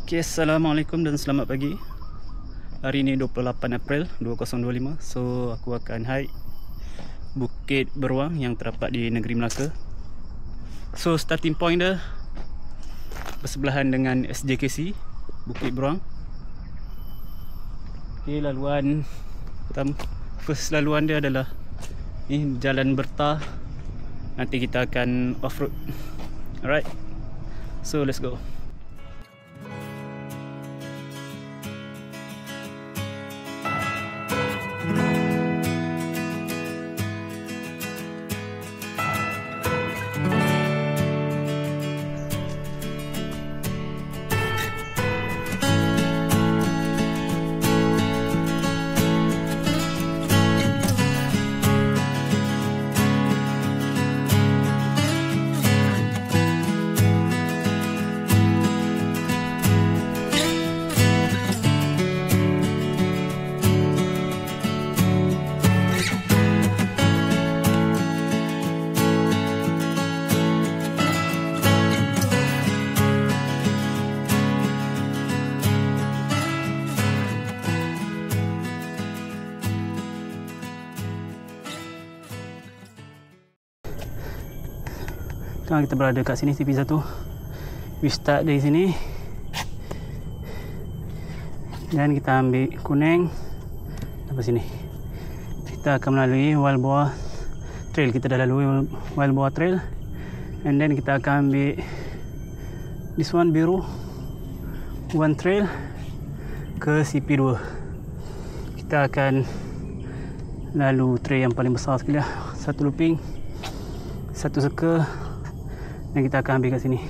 Okay, Assalamualaikum dan selamat pagi. Hari ini 28 April 2025. So aku akan hike Bukit Beruang yang terdapat di negeri Melaka. So starting point dia bersebelahan dengan SJKC Bukit Beruang. Okay, laluan first laluan dia adalah ni jalan bertah. Nanti kita akan off road. Alright, so let's go. Sekarang kita berada kat sini, TV1. We start dari sini dan kita ambil kuning sampai sini. Kita akan melalui Wild Boar Trail. Kita dah lalui Wild Boar Trail, and then kita akan ambil this one, biru One Trail ke CP2. Kita akan lalu trail yang paling besar sekali lah. Satu looping, satu circle, dan kita akan ambil kat sini.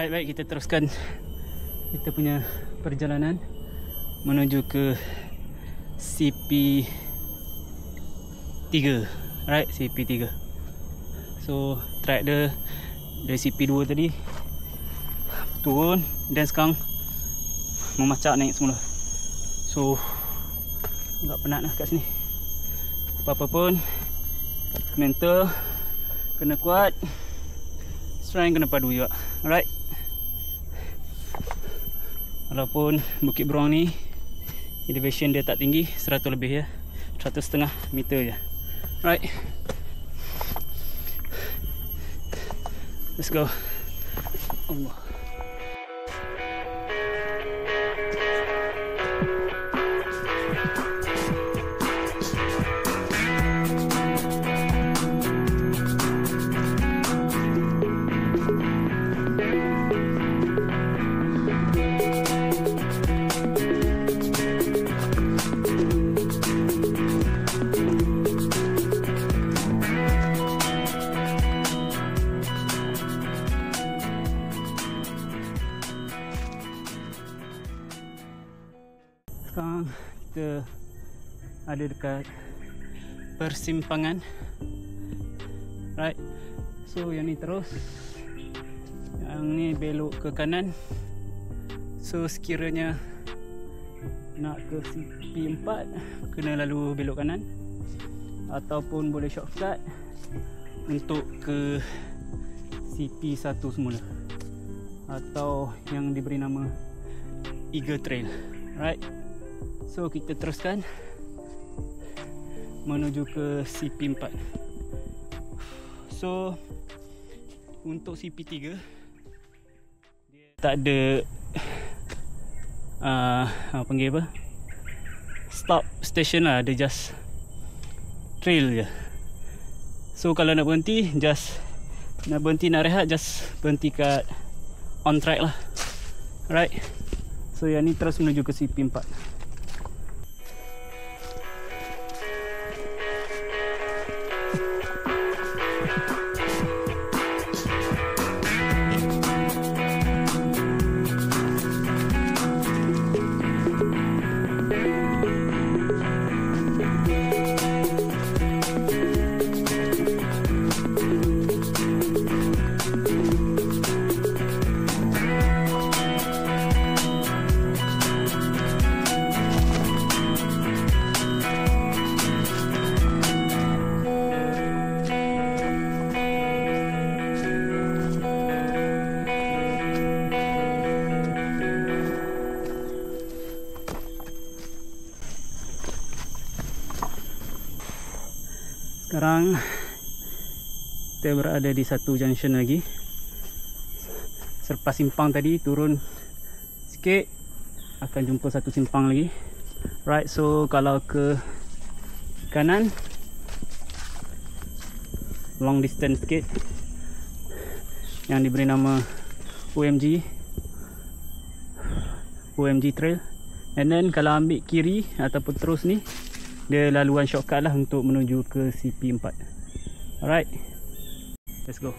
Right, baik, kita teruskan kita punya perjalanan menuju ke CP3. Right, CP3. So track dia dari CP2 tadi turun dan sekarang memacak naik semula. So agak penat lah kat sini. Apa-apa pun mental kena kuat, strength kena padu juga. Alright. Walaupun Bukit Beruang ni elevation dia tak tinggi, 100 lebih ya, 100.5 meter je. Right, let's go. Allah. Sekarang kita ada dekat persimpangan. Right, so yang ni terus, yang ni belok ke kanan. So sekiranya nak ke CP4 kena lalu belok kanan, ataupun boleh shortcut untuk ke CP1 semula, atau yang diberi nama Eagle Trail. Right, so kita teruskan menuju ke CP4. So untuk CP3 dia tak ada panggil apa, stop station lah, dia just trail je. So kalau nak berhenti, just nak berhenti, nak rehat, just berhenti kat on track lah. Right, so yang ni terus menuju ke CP4. Sekarang kita berada di satu junction lagi. Selepas simpang tadi turun sikit, akan jumpa satu simpang lagi. Right, so kalau ke kanan long distance sikit yang diberi nama OMG Trail. And then kalau ambil kiri ataupun terus ni, dia laluan shortcut lah untuk menuju ke CP4. Alright, let's go.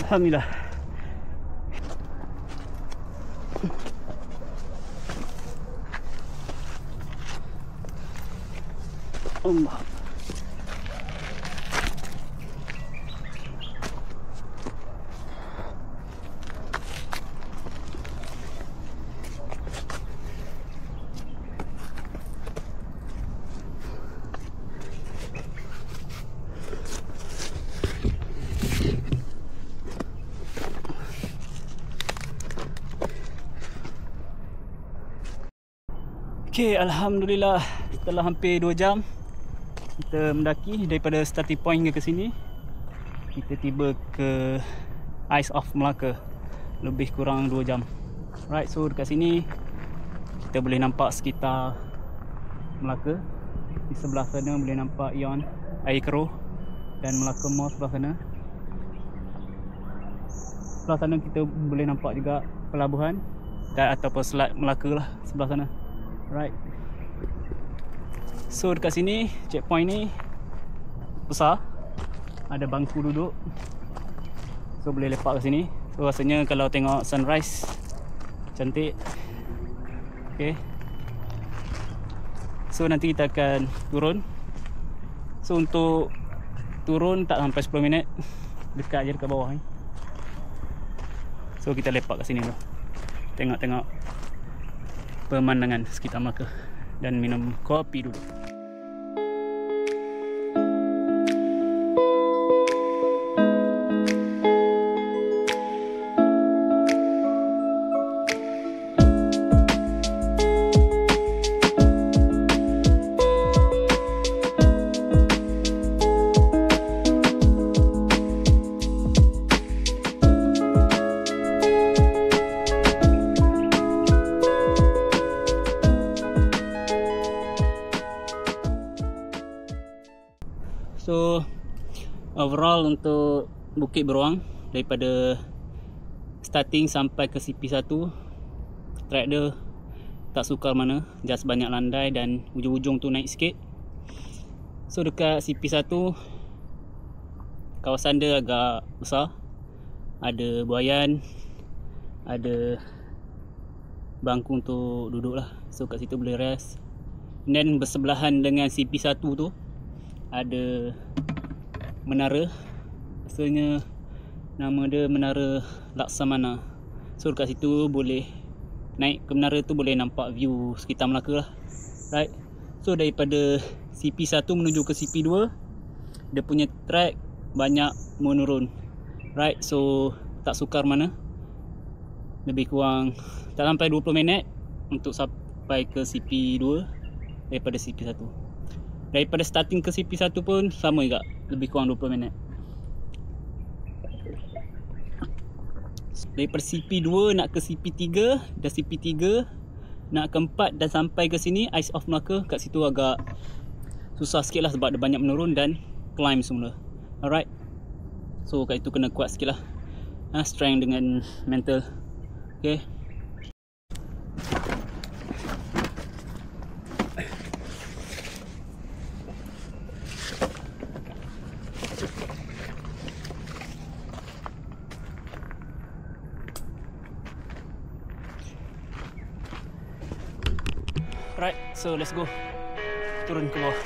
Alhamdulillah. Allah. Okay, Alhamdulillah, setelah hampir 2 jam kita mendaki daripada starting point ke sini, kita tiba ke Ice of Melaka. Lebih kurang 2 jam. Right, so dekat sini kita boleh nampak sekitar Melaka. Di sebelah sana boleh nampak Ion, air keruh, dan Melaka Mall sebelah sana. Sebelah sana kita boleh nampak juga pelabuhan dan ataupun Selat Melaka lah sebelah sana. Right. So dekat sini checkpoint ni besar, ada bangku duduk, so boleh lepak kat sini. So rasanya kalau tengok sunrise cantik. Okay, so nanti kita akan turun. So untuk turun tak sampai 10 minit, dekat je dekat bawah ni. So kita lepak kat sini tu, tengok-tengok pemandangan sekitar Melaka dan minum kopi dulu. So overall untuk Bukit Beruang, daripada starting sampai ke CP1, track dia tak sukar mana, just banyak landai dan ujung-ujung tu naik sikit. So dekat CP1 kawasan dia agak besar, ada buaian, ada bangku untuk duduk lah, so kat situ boleh rest. Dan bersebelahan dengan CP1 tu ada menara, rasanya nama dia Menara Laksamana. So dekat situ boleh naik ke menara tu, boleh nampak view sekitar Melaka lah. Right, so daripada CP1 menuju ke CP2, dia punya track banyak menurun. Right, so tak sukar mana, lebih kurang tak sampai 20 minit untuk sampai ke CP2 daripada CP1. Daripada starting ke CP1 pun sama juga, lebih kurang 20 minit. Daripada CP2 nak ke CP3, dan CP3 nak ke 4 dan sampai ke sini Ice of Melaka, kat situ agak susah sikit lah sebab dia banyak menurun dan climb semula. Alright, so kat itu kena kuat sikit lah, strength dengan mental. Okay, right, so let's go turun ke bawah.